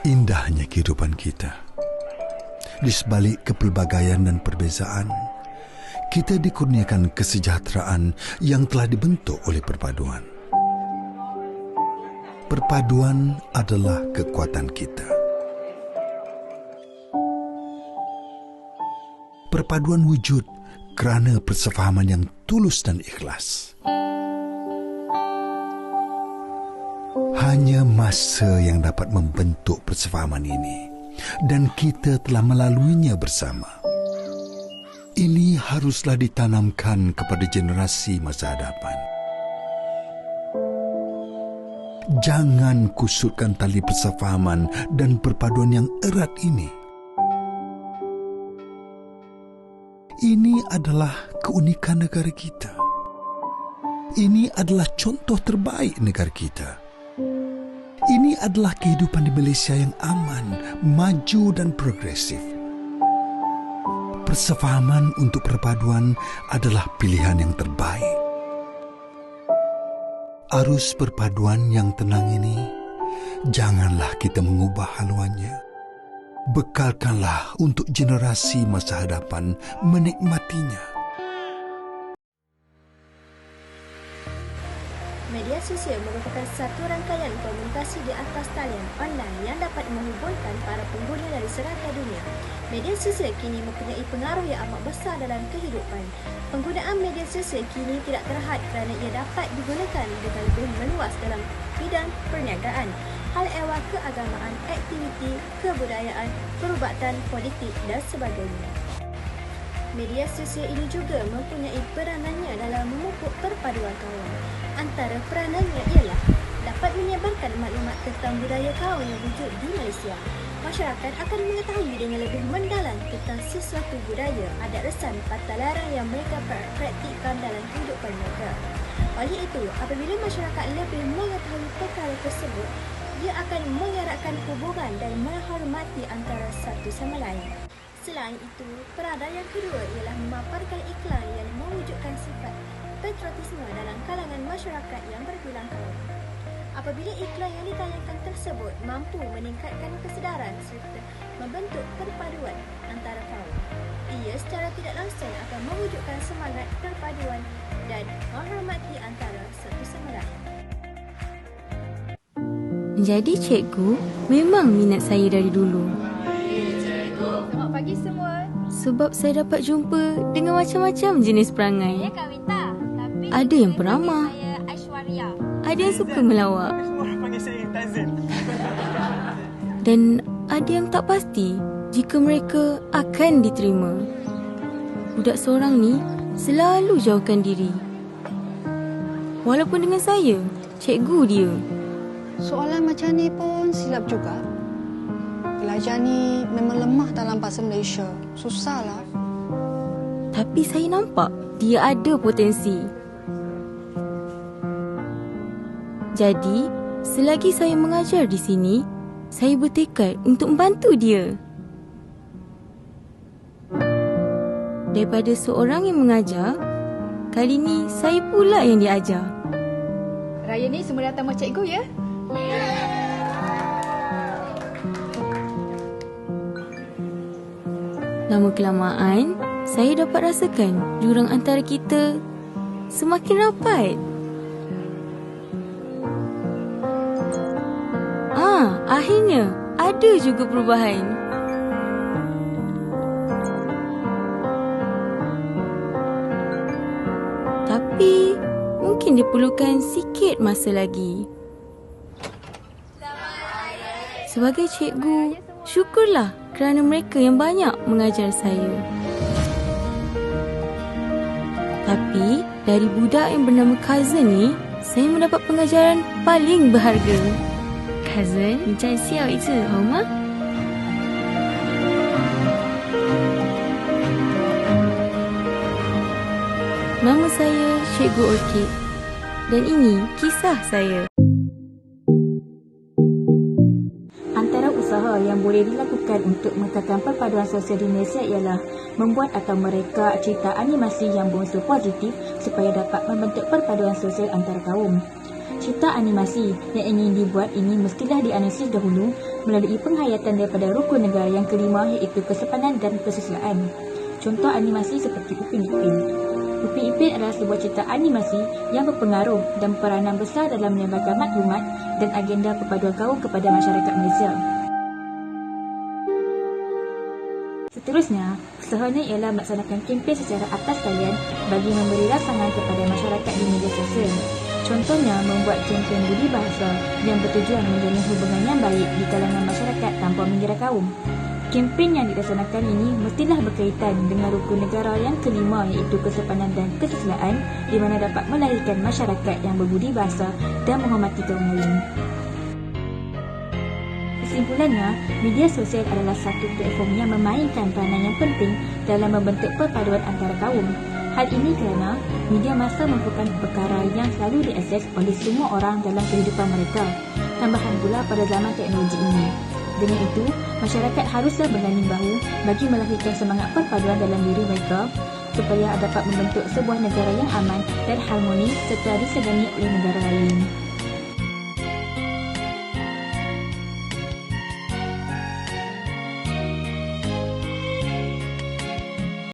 Indahnya kehidupan kita. Di sebalik kepelbagaian dan perbezaan, kita dikurniakan kesejahteraan yang telah dibentuk oleh perpaduan. Perpaduan adalah kekuatan kita. Perpaduan wujud kerana persefahaman yang tulus dan ikhlas. Hanya masa yang dapat membentuk persefahaman ini, dan kita telah melaluinya bersama. Ini haruslah ditanamkan kepada generasi masa hadapan. Jangan kusutkan tali persefahaman dan perpaduan yang erat ini. Ini adalah keunikan negara kita. Ini adalah contoh terbaik negara kita. Ini adalah kehidupan di Malaysia yang aman, maju dan progresif. Persefahaman untuk perpaduan adalah pilihan yang terbaik. Arus perpaduan yang tenang ini, janganlah kita mengubah haluannya. Bekalkanlah untuk generasi masa hadapan menikmatinya. Media sosial merupakan satu rangkaian komunikasi di atas talian online yang dapat menghubungkan para pengguna dari serata dunia. Media sosial kini mempunyai pengaruh yang amat besar dalam kehidupan. Penggunaan media sosial kini tidak terhad kerana ia dapat digunakan dengan lebih meluas dalam bidang perniagaan, hal ehwal keagamaan, aktiviti, kebudayaan, perubatan, politik dan sebagainya. Media sosial ini juga mempunyai peranannya dalam memupuk perpaduan kaum. Antara peranannya ialah dapat menyebarkan maklumat tentang budaya kaum yang wujud di Malaysia. Masyarakat akan mengetahui dengan lebih mendalam tentang sesuatu budaya, adat resam, kata larang yang mereka praktikkan dalam kehidupan mereka. Oleh itu, apabila masyarakat lebih mengetahui perkara tersebut, dia akan mengeratkan hubungan dan menghormati antara satu sama lain. Selain itu, peranan yang kedua ialah memaparkan iklan yang mewujudkan sifat patriotisme dalam kalangan masyarakat yang berbilang kaum. Apabila iklan yang ditayangkan tersebut mampu meningkatkan kesedaran serta membentuk perpaduan antara kaum, ia secara tidak langsung akan mewujudkan semangat perpaduan dan menghormati antara satu sama lain. Jadi cikgu memang minat saya dari dulu. Selamat pagi semua. Sebab saya dapat jumpa dengan macam-macam jenis perangai. Saya Kawita, tapi Ada yang peramah, saya Aishwarya. ada yang suka melawak, Orang panggil saya Tazil. dan ada yang tak pasti jika mereka akan diterima. Budak seorang ni selalu jauhkan diri. Walaupun dengan saya, cikgu dia. Soalan macam ni pun silap juga. Pelajar ni memang lemah dalam bahasa Malaysia. Susahlah. Tapi saya nampak dia ada potensi. Jadi, selagi saya mengajar di sini, saya bertekad untuk membantu dia. Daripada seorang yang mengajar, kali ni saya pula yang diajar. Raya ni semua datang sama cikgu ya? Lama kelamaan, saya dapat rasakan jurang antara kita semakin rapat. Akhirnya ada juga perubahan. Tapi mungkin diperlukan sikit masa lagi. Sebagai cikgu, syukurlah kerana mereka yang banyak mengajar saya. Tapi dari budak yang bernama Cousin ni, saya mendapat pengajaran paling berharga. Cousin, 你再笑一次好吗？ Nama saya Cikgu Orchid dan ini kisah saya. Antara usaha yang boleh dilakukan untuk meningkatkan perpaduan sosial di Malaysia ialah membuat atau mereka cerita animasi yang berunsur positif supaya dapat membentuk perpaduan sosial antara kaum. Cerita animasi yang ingin dibuat ini mestilah dianalisis dahulu melalui penghayatan daripada rukun negara yang kelima iaitu kesepanan dan kesusilaan. Contoh animasi seperti Upin Ipin. Upin Ipin adalah sebuah cerita animasi yang berpengaruh dan peranan besar dalam menyebarkan maklumat dan agenda perpaduan kaum kepada masyarakat Malaysia. Seterusnya, usahanya ialah melaksanakan kempen secara atas talian bagi memberi rangsangan kepada masyarakat di media sosial. Contohnya, membuat kempen budi bahasa yang bertujuan menjalin hubungan yang baik di kalangan masyarakat tanpa mengira kaum. Kempen yang dilaksanakan ini mestilah berkaitan dengan rukun negara yang kelima iaitu kesepanan dan kesusilaan di mana dapat melahirkan masyarakat yang berbudi bahasa dan menghormati kaum lain. Kesimpulannya, media sosial adalah satu platform yang memainkan peranan yang penting dalam membentuk perpaduan antara kaum. Hal ini kerana media massa merupakan perkara yang selalu diakses oleh semua orang dalam kehidupan mereka. Tambahan pula pada zaman teknologi ini. Dengan itu, masyarakat haruslah berganding bahu bagi melahirkan semangat perpaduan dalam diri mereka supaya dapat membentuk sebuah negara yang aman dan harmoni serta disegani oleh negara lain.